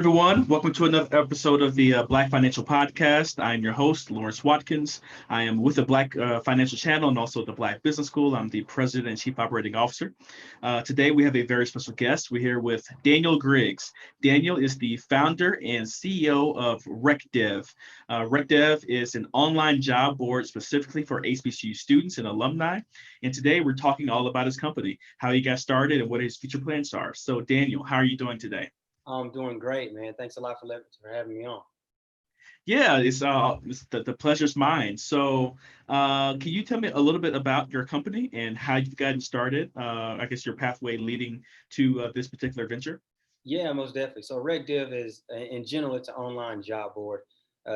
everyone. Welcome to another episode of the Black Financial Podcast. I am your host, Lawrence Watkins. I am with the Black Financial Channel and also the Black Business School. I'm the President and Chief Operating Officer. Today, we have a very special guest. We're here with Daniel Griggs. Daniel is the founder and CEO of RecDev. RecDev is an online job board specifically for HBCU students and alumni. And today, we're talking all about his company, how he got started, and what his future plans are. So, Daniel, how are you doing today? I'm doing great, man. Thanks a lot for having me on. Yeah, it's the pleasure's mine. So, can you tell me a little bit about your company and how you've gotten started? I guess your pathway leading to this particular venture. Yeah, most definitely. So RecDiv is, in general, it's an online job board,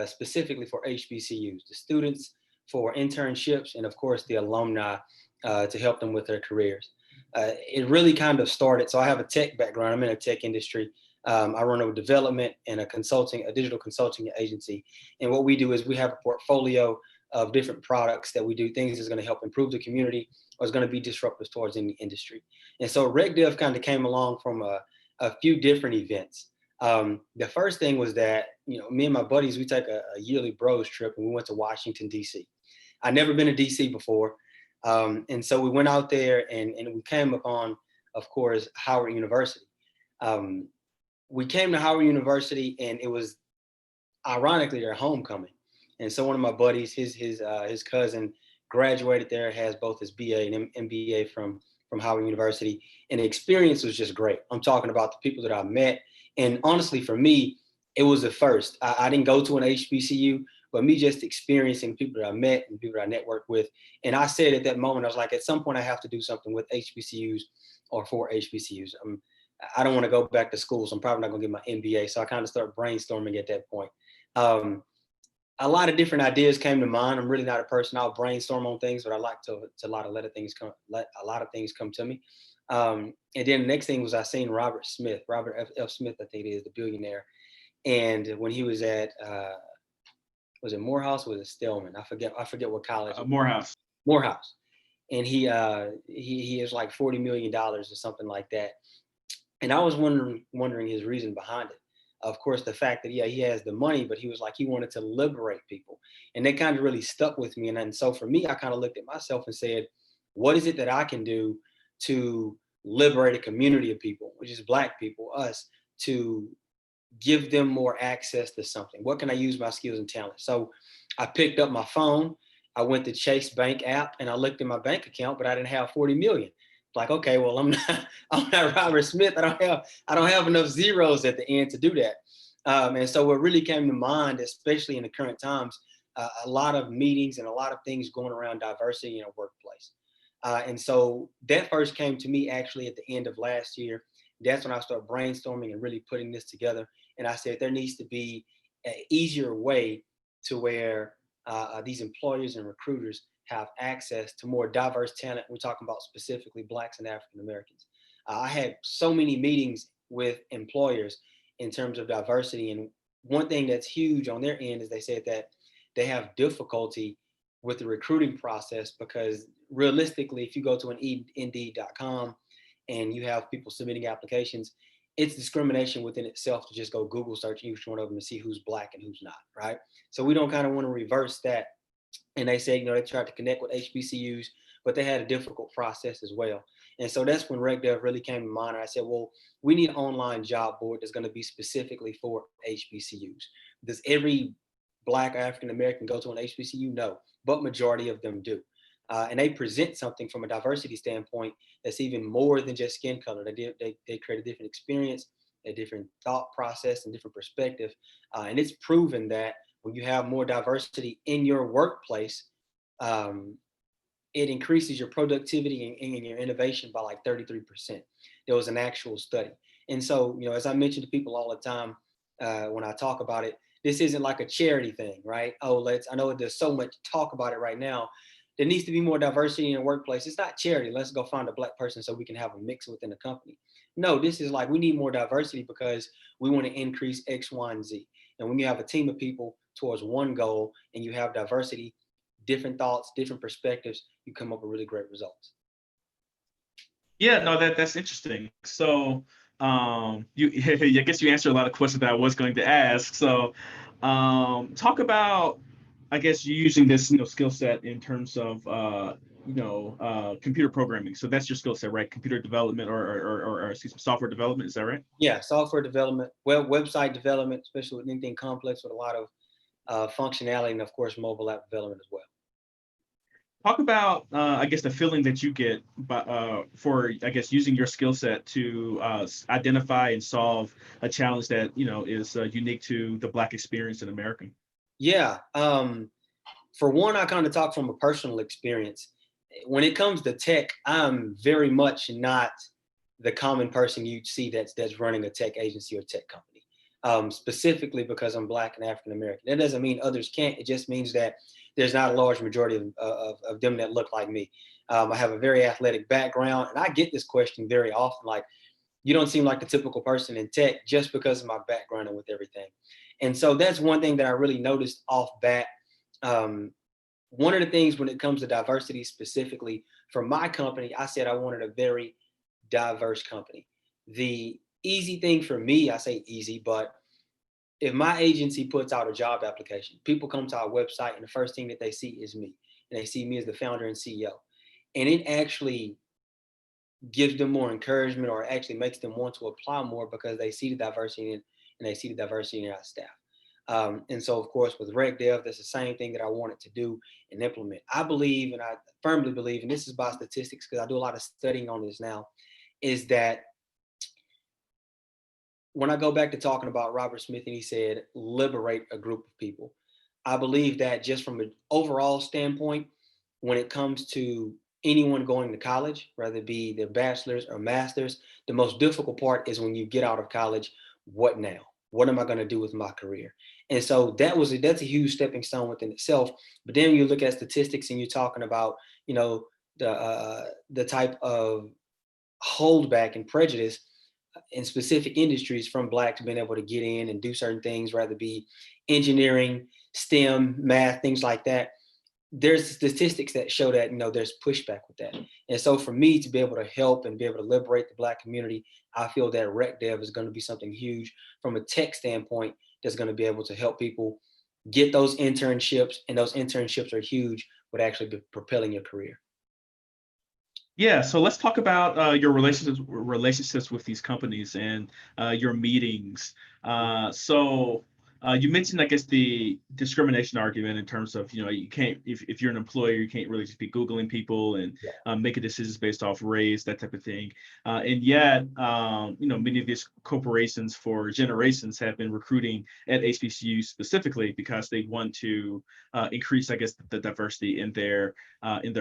specifically for HBCUs, the students for internships, and of course the alumni to help them with their careers. It really kind of started. So I have a tech background. I'm in a tech industry. I run a development and a digital consulting agency. And what we do is we have a portfolio of different products that we do, things that's going to help improve the community or is going to be disruptive towards any industry. And so RecDev kind of came along from a few different events. The first thing was that, me and my buddies, we take a yearly bros trip and we went to Washington, D.C. I'd never been to D.C. before. And so we went out there and we came upon, of course, Howard University. We came to Howard University and it was ironically their homecoming. And so one of my buddies, his cousin graduated there, has both his BA and MBA from Howard University. And the experience was just great. I'm talking about the people that I met. And honestly, for me, it was the first. I didn't go to an HBCU, but me just experiencing people that I met and people that I networked with. And I said at that moment, I was like, at some point I have to do something with HBCUs or for HBCUs. I don't want to go back to school, so I'm probably not going to get my MBA. So I kind of started brainstorming at that point. A lot of different ideas came to mind. I'm really not a person I'll brainstorm on things, but I like to let a lot of things come to me. And then the next thing was I seen Robert F. Smith, I think it is, the billionaire. And when he was at, was it Morehouse or was it Stillman? I forget what college. Morehouse. Morehouse. And he is like $40 million or something like that. And I was wondering his reason behind it. Of course, the fact that, he has the money, but he was like, he wanted to liberate people. And that kind of really stuck with me. And so for me, I kind of looked at myself and said, what is it that I can do to liberate a community of people, which is Black people, us, to give them more access to something? What can I use my skills and talents? So I picked up my phone. I went to Chase Bank app and I looked at my bank account, but I didn't have 40 million. Like, okay, well, I'm not Robert Smith. I don't have enough zeros at the end to do that. And so what really came to mind, especially in the current times, a lot of meetings and a lot of things going around diversity in a workplace. And so that first came to me actually at the end of last year. That's when I started brainstorming and really putting this together. And I said, there needs to be an easier way to where these employers and recruiters have access to more diverse talent. We're talking about specifically Blacks and African Americans. I had so many meetings with employers in terms of diversity. And one thing that's huge on their end is they said that they have difficulty with the recruiting process because realistically, if you go to an Indeed.com and you have people submitting applications, it's discrimination within itself to just go Google search each one of them and see who's Black and who's not, right? So we don't kind of want to reverse that. And they say, they tried to connect with HBCUs, but they had a difficult process as well. And so that's when RecDev really came to mind. And I said, well, we need an online job board that's going to be specifically for HBCUs. Does every Black or African American go to an HBCU? No, but majority of them do. And they present something from a diversity standpoint that's even more than just skin color. They create a different experience, a different thought process, and different perspective. And it's proven that when you have more diversity in your workplace, it increases your productivity and your innovation by like 33%. There was an actual study. And so, as I mention to people all the time when I talk about it, this isn't like a charity thing, right? I know there's so much talk about it right now. There needs to be more diversity in the workplace. It's not charity. Let's go find a Black person so we can have a mix within the company. No, this is like, we need more diversity because we want to increase X, Y, and Z. And when you have a team of people towards one goal and you have diversity, different thoughts, different perspectives, you come up with really great results. Yeah, no, that's interesting. So You I guess you answered a lot of questions that I was going to ask. So, talk about, I guess, you using this skill set in terms of computer programming. So that's your skill set, right? Computer development or excuse me, software development. Is that right? Yeah, software development, website development, especially with anything complex with a lot of functionality, and of course, mobile app development as well. Talk about, I guess, the feeling that you get for, I guess, using your skill set to identify and solve a challenge that is unique to the Black experience in America. Yeah. For one, I kind of talk from a personal experience. When it comes to tech, I'm very much not the common person you'd see that's running a tech agency or tech company. Specifically because I'm Black and African American. That doesn't mean others can't. It just means that there's not a large majority of them that look like me. I have a very athletic background, and I get this question very often, like, you don't seem like the typical person in tech just because of my background and with everything. And so that's one thing that I really noticed off bat. Um, One of the things when it comes to diversity specifically for my company, I said I wanted a very diverse company. The easy thing for me, I say easy, but if my agency puts out a job application, people come to our website and the first thing that they see is me. And they see me as the founder and CEO. And it actually gives them more encouragement or actually makes them want to apply more because they see the diversity and they see the diversity in our staff. And so, of course, with RecDev, that's the same thing that I wanted to do and implement. I believe, and I firmly believe, and this is by statistics because I do a lot of studying on this now, is that when I go back to talking about Robert Smith and he said, liberate a group of people, I believe that just from an overall standpoint, when it comes to anyone going to college, whether it be their bachelor's or master's, the most difficult part is when you get out of college, what now? What am I going to do with my career? And so that's a huge stepping stone within itself. But then you look at statistics and you're talking about, the type of holdback and prejudice in specific industries from Blacks being able to get in and do certain things, rather be engineering, STEM, math, things like that. There's statistics that show that there's pushback with that. And so for me to be able to help and be able to liberate the Black community, I feel that RecDev is going to be something huge from a tech standpoint that's going to be able to help people get those internships, and those internships are huge with actually propelling your career. Yeah, so let's talk about your relationships with these companies and your meetings. You mentioned, I guess, the discrimination argument in terms of, you can't, if you're an employer, you can't really just be Googling people and Yeah. making decisions based off race, that type of thing. And yet, many of these corporations for generations have been recruiting at HBCU specifically because they want to increase, I guess, the diversity in their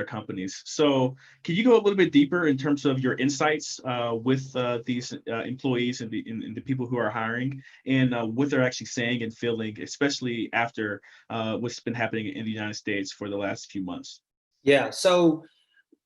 companies. So can you go a little bit deeper in terms of your insights with these employees and the people who are hiring, and what they're actually saying and feeling, especially after what's been happening in the United States for the last few months? Yeah. So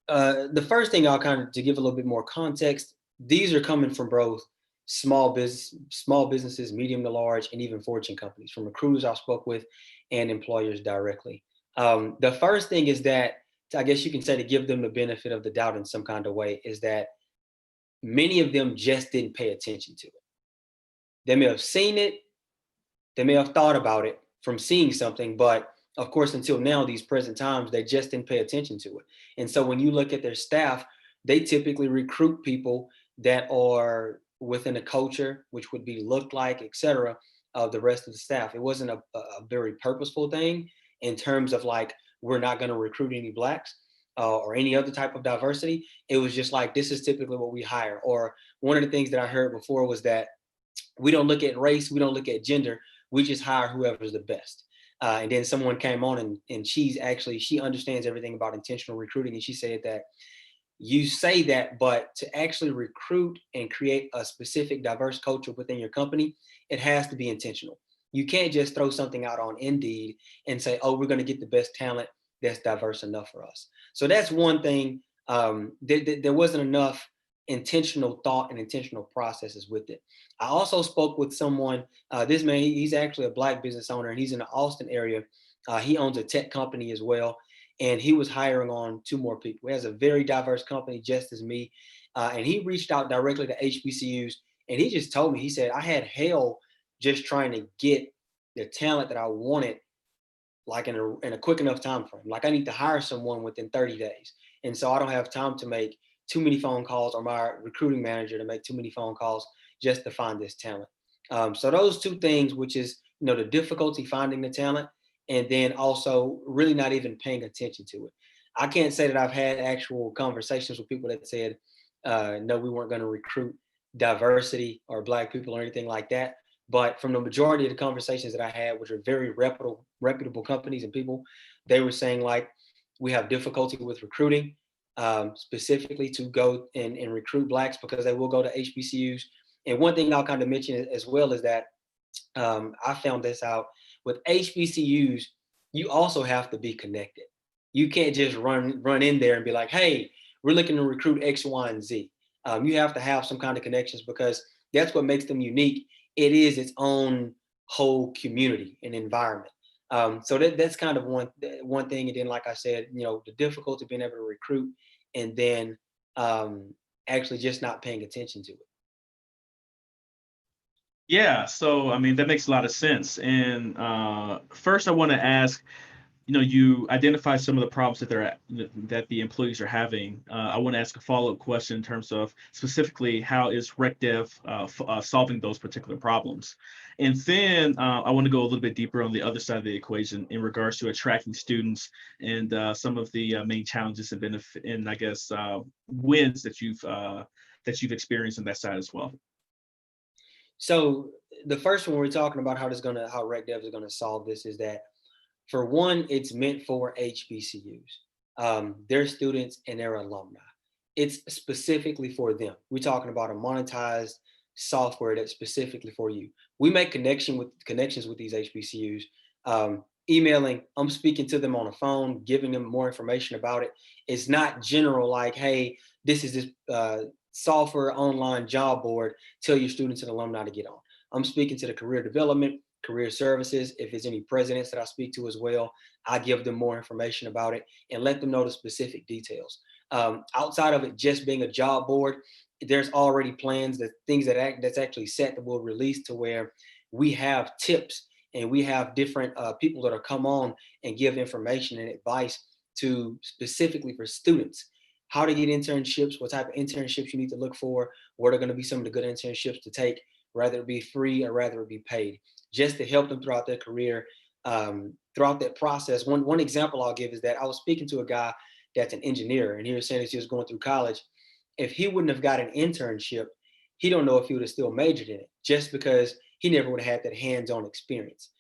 the first thing I'll to give a little bit more context, these are coming from both small businesses, medium to large, and even Fortune companies, from recruiters I spoke with and employers directly. The first thing is that, I guess you can say, to give them the benefit of the doubt in some kind of way, is that many of them just didn't pay attention to it. They may have seen it, they may have thought about it from seeing something, but of course, until now, these present times, they just didn't pay attention to it. And so when you look at their staff, they typically recruit people that are within a culture, which would be look like, et cetera, of the rest of the staff. It wasn't a very purposeful thing in terms of like, we're not going to recruit any Blacks or any other type of diversity. It was just like, this is typically what we hire. Or one of the things that I heard before was that we don't look at race, we don't look at gender, we just hire whoever's the best. And then someone came on and she understands everything about intentional recruiting. And she said that you say that, but to actually recruit and create a specific diverse culture within your company, it has to be intentional. You can't just throw something out on Indeed and say, oh, we're going to get the best talent that's diverse enough for us. So that's one thing. There wasn't enough intentional thought and intentional processes with it. I also spoke with someone, this man, he's actually a Black business owner, and he's in the Austin area. He owns a tech company as well. And he was hiring on 2 more people. He has a very diverse company, just as me. And he reached out directly to HBCUs And he just told me, he said, I had hell just trying to get the talent that I wanted, like in a quick enough time frame. Like I need to hire someone within 30 days. And so I don't have time to make too many phone calls, or my recruiting manager to make too many phone calls just to find this talent. So those two things, which is, the difficulty finding the talent, and then also really not even paying attention to it. I can't say that I've had actual conversations with people that said, no, we weren't going to recruit diversity or Black people or anything like that. But from the majority of the conversations that I had, which are very reputable companies and people, they were saying like, we have difficulty with recruiting, specifically to go and recruit Blacks, because they will go to HBCUs. And one thing I'll kind of mention as well is that I found this out with HBCUs. You also have to be connected. You can't just run in there and be like, hey, we're looking to recruit X, Y, and Z. You have to have some kind of connections, because that's what makes them unique. It is its own whole community and environment. So that's kind of one thing. And then, like I said, the difficulty of being able to recruit, and then actually just not paying attention to it. Yeah, so I mean that makes a lot of sense. And first, I want to ask, you identify some of the problems that the employees are having. I want to ask a follow-up question in terms of specifically how is RecDev solving those particular problems, and then I want to go a little bit deeper on the other side of the equation in regards to attracting students and some of the main challenges and benefit and I guess wins that you've experienced on that side as well. So the first one we're talking about how RecDev is gonna solve this is that, for one, it's meant for HBCUs, their students and their alumni. It's specifically for them. We're talking about a monetized software that's specifically for you. We make connections with these HBCUs, emailing. I'm speaking to them on the phone, giving them more information about it. It's not general like, hey, this is this software online job board. Tell your students and alumni to get on. I'm speaking to the career development, career services. If there's any presidents that I speak to as well, I give them more information about it and let them know the specific details. Outside of it just being a job board, there's already plans, that things that's actually set, that will release, to where we have tips and we have different people that are come on and give information and advice to specifically for students, how to get internships, what type of internships you need to look for, what are going to be some of the good internships to take, whether it be free or rather it be paid, just to help them throughout their career, throughout that process. One example I'll give is that I was speaking to a guy that's an engineer, and he was saying as he was going through college, if he wouldn't have got an internship, he don't know if he would have still majored in it, just because he never would have had that hands-on experience.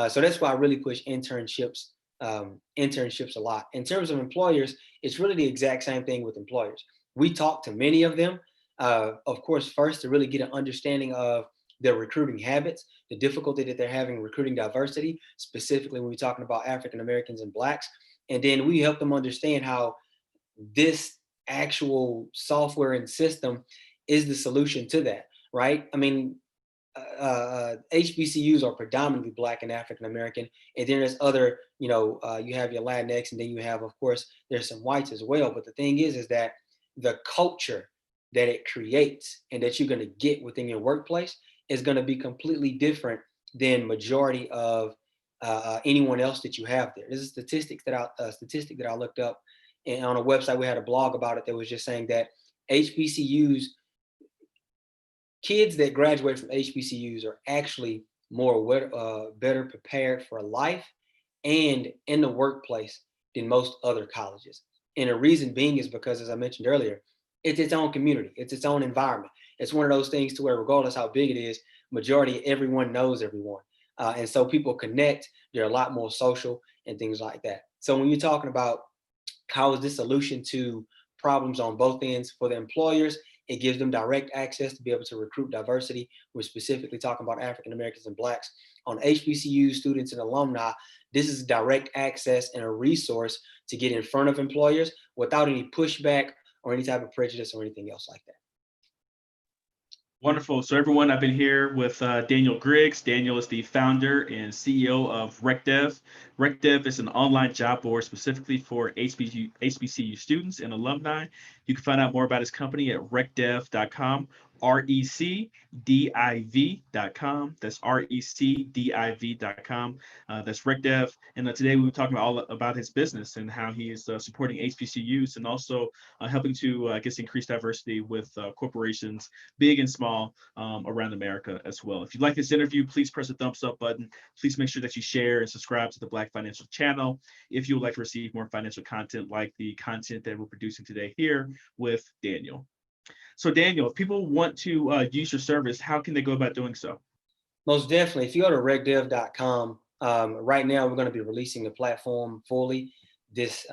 So that's why I really push internships a lot. In terms of employers, it's really the exact same thing with employers. We talk to many of them, of course, first to really get an understanding of their recruiting habits, the difficulty that they're having recruiting diversity, specifically when we're talking about African Americans and Blacks. And then we help them understand how this actual software and system is the solution to that, right? I mean, HBCUs are predominantly Black and African American, and then there's other, you have your Latinx, and then you have, of course, there's some whites as well. But the thing is that the culture that it creates and that you're going to get within your workplace is going to be completely different than majority of anyone else that you have there. This is statistic that I looked up, and on a website we had a blog about it that was just saying that HBCUs, kids that graduate from HBCUs are actually better prepared for life and in the workplace than most other colleges. And the reason being is because, as I mentioned earlier, it's its own community, it's its own environment. It's one of those things to where, regardless how big it is, majority everyone knows everyone, and so people connect. They're a lot more social and things like that. So when you're talking about how is this solution to problems on both ends for the employers, it gives them direct access to be able to recruit diversity. We're specifically talking about African Americans and Blacks. On HBCU students and alumni, this is direct access and a resource to get in front of employers without any pushback or any type of prejudice or anything else like that. Wonderful. So everyone, I've been here with Daniel Griggs. Daniel is the founder and CEO of RecDev. RecDev is an online job board specifically for HBCU students and alumni. You can find out more about his company at recdev.com RecDiv.com. That's RecDiv.com. That's RecDev. And today we were talking all about his business and how he is supporting HBCUs and also helping to, I guess, increase diversity with corporations, big and small, around America as well. If you like this interview, please press the thumbs up button. Please make sure that you share and subscribe to the Black Financial channel if you would like to receive more financial content like the content that we're producing today here with Daniel. So Daniel, if people want to use your service, how can they go about doing so? Most definitely. If you go to RecDev.com, right now we're going to be releasing the platform fully this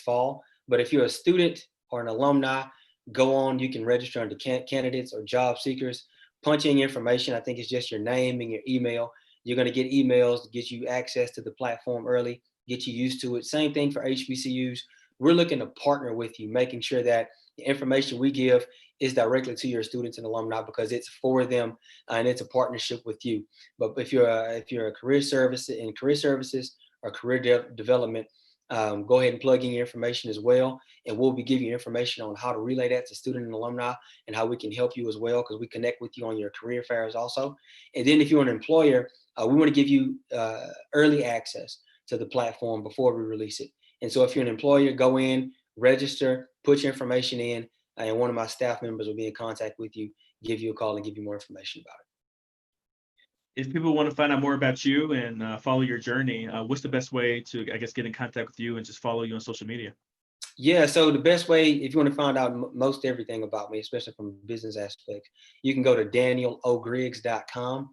fall. But if you're a student or an alumni, go on. You can register under candidates or job seekers. Punch in your information. I think it's just your name and your email. You're going to get emails to get you access to the platform early, get you used to it. Same thing for HBCUs. We're looking to partner with you, making sure that the information we give is directly to your students and alumni because it's for them and it's a partnership with you. But if you're a career services or career development, go ahead and plug in your information as well, and we'll be giving you information on how to relay that to student and alumni and how we can help you as well because we connect with you on your career fairs also. And then if you're an employer, we want to give you early access to the platform before we release it. And so if you're an employer, go in, register, put your information in, and one of my staff members will be in contact with you, give you a call and give you more information about it. If people want to find out more about you and follow your journey, what's the best way to, I guess, get in contact with you and just follow you on social media? Yeah, so the best way, if you want to find out most everything about me, especially from a business aspect, you can go to danielogriggs.com.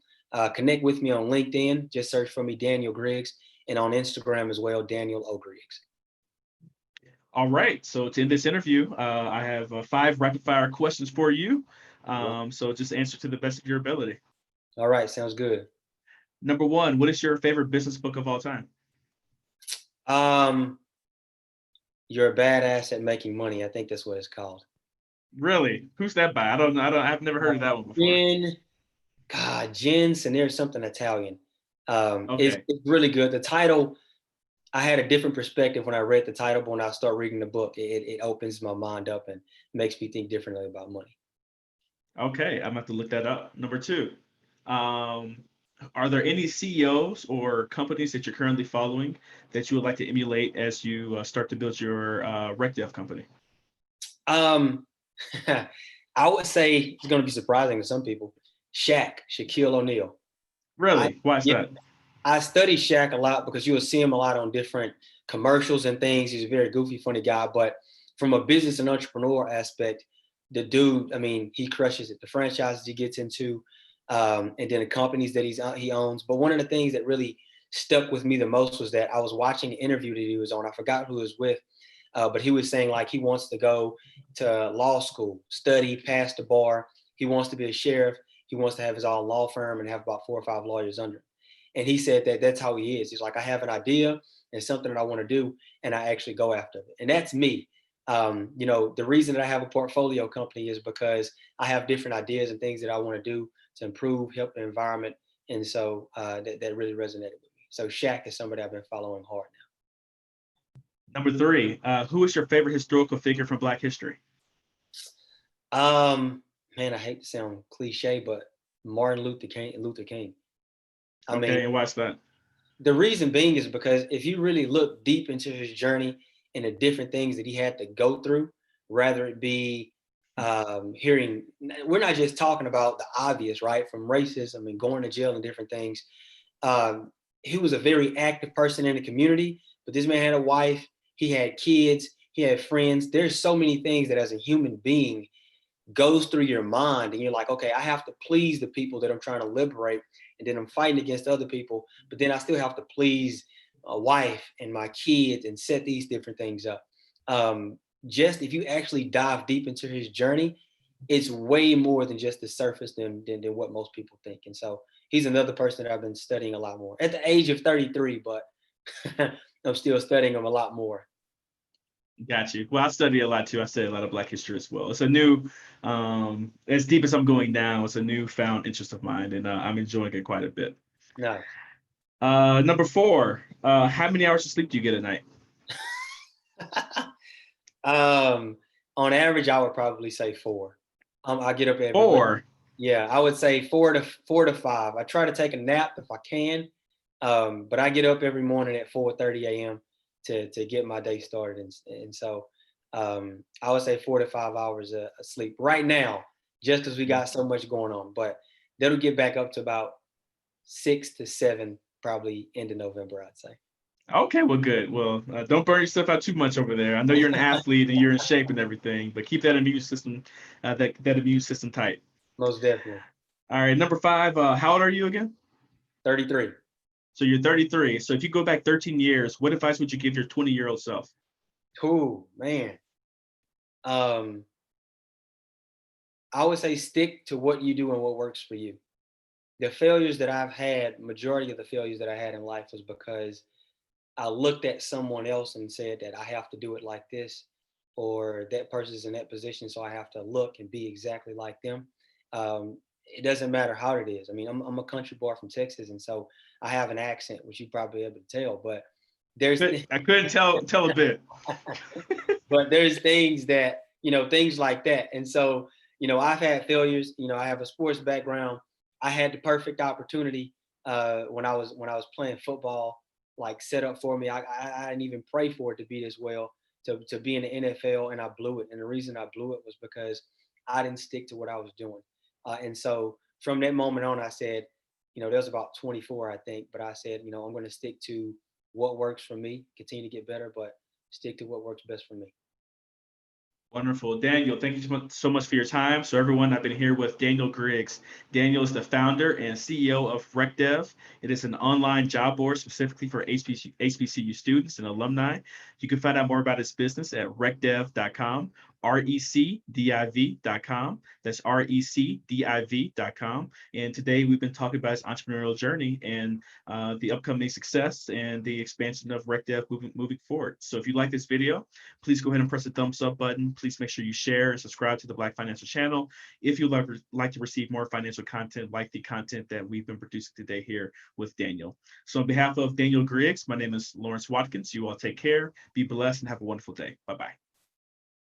Connect with me on LinkedIn, just search for me, Daniel Griggs, and on Instagram as well, Daniel O. Griggs. All right, so to end this interview, I have 5 rapid fire questions for you. So just answer to the best of your ability. All right, sounds good. Number 1, what is your favorite business book of all time? You're a Badass at Making Money. I think that's what it's called. Really? Who's that by? I've never heard of that one before. Jen Sinear, something Italian. Okay. It's really good. The title, I had a different perspective when I read the title, but when I start reading the book, it opens my mind up and makes me think differently about money. Okay, I'm gonna have to look that up. Number 2, are there any CEOs or companies that you're currently following that you would like to emulate as you start to build your RecDev company? I would say it's going to be surprising to some people. Shaquille O'Neal. Really? Why is that? I study Shaq a lot because you will see him a lot on different commercials and things. He's a very goofy, funny guy. But from a business and entrepreneur aspect, the dude, I mean, he crushes it. The franchises he gets into, and then the companies that he owns. But one of the things that really stuck with me the most was that I was watching an interview that he was on. I forgot who he was with, but he was saying like he wants to go to law school, study, pass the bar. He wants to be a sheriff. He wants to have his own law firm and have about 4 or 5 lawyers under him. And he said that that's how he is. He's like, I have an idea and something that I want to do, and I actually go after it. And that's me. The reason that I have a portfolio company is because I have different ideas and things that I want to do to improve, help the environment. And so that really resonated with me. So Shaq is somebody I've been following hard now. Number 3, who is your favorite historical figure from Black history? Man, I hate to sound cliche, but Martin Luther King. I mean, And why's that? The reason being is because if you really look deep into his journey and the different things that he had to go through, rather it be we're not just talking about the obvious, right? From racism and going to jail and different things. He was a very active person in the community, but this man had a wife, he had kids, he had friends. There's so many things that as a human being goes through your mind and you're like, okay, I have to please the people that I'm trying to liberate, and then I'm fighting against other people, but then I still have to please my wife and my kids and set these different things up. Just if you actually dive deep into his journey, it's way more than just the surface than what most people think. And so he's another person that I've been studying a lot more at the age of 33, but I'm still studying him a lot more. Got you. Well, I study a lot too. I study a lot of Black history as well. It's a new, as deep as I'm going now, it's a newfound interest of mine, and I'm enjoying it quite a bit. Nice. Number 4, how many hours of sleep do you get at night? On average, I would probably say 4. I get up every Or Yeah, I would say 4 to 5. I try to take a nap if I can, but I get up every morning at 4:30 a.m. to get my day started, and so I would say 4 to 5 hours of sleep right now, just because we got so much going on. But that'll get back up to about 6 to 7, probably end of November, I'd say. okay, well, good. Well, don't burn yourself out too much over there. I know you're an athlete and you're in shape and everything, but keep that immune system, that immune system tight. Most definitely. All right, number five. How old are you again? 33. So you're 33. So if you go back 13 years, what advice would you give your 20-year-old self? Ooh, man. Um, I would say stick to what you do and what works for you. The failures that I've had, majority of the failures that I had in life was because I looked at someone else and said that I have to do it like this, or that person's in that position, so I have to look and be exactly like them. It doesn't matter how it is. I mean, I'm a country boy from Texas, and so I have an accent, which you probably able to tell. But there's I couldn't tell a bit. but there's things that, things like that. And so, I've had failures. I have a sports background. I had the perfect opportunity when I was playing football, like set up for me. I didn't even pray for it to be this well, to be in the NFL, and I blew it. And the reason I blew it was because I didn't stick to what I was doing. And so from that moment on, I said, there was about 24, I think, but I said, I'm going to stick to what works for me, continue to get better, but stick to what works best for me. Wonderful. Daniel, thank you so much for your time. So everyone, I've been here with Daniel Griggs. Daniel is the founder and CEO of RecDev. It is an online job board specifically for HBCU students and alumni. You can find out more about his business at recdiv.com, recdiv.com. That's recdiv.com. And today we've been talking about his entrepreneurial journey and the upcoming success and the expansion of RecDev moving forward. So if you like this video, please go ahead and press the thumbs up button. Please make sure you share and subscribe to the Black Financial Channel if you'd like to receive more financial content like the content that we've been producing today here with Daniel. So on behalf of Daniel Griggs, my name is Lawrence Watkins. You all take care, be blessed, and have a wonderful day. Bye-bye.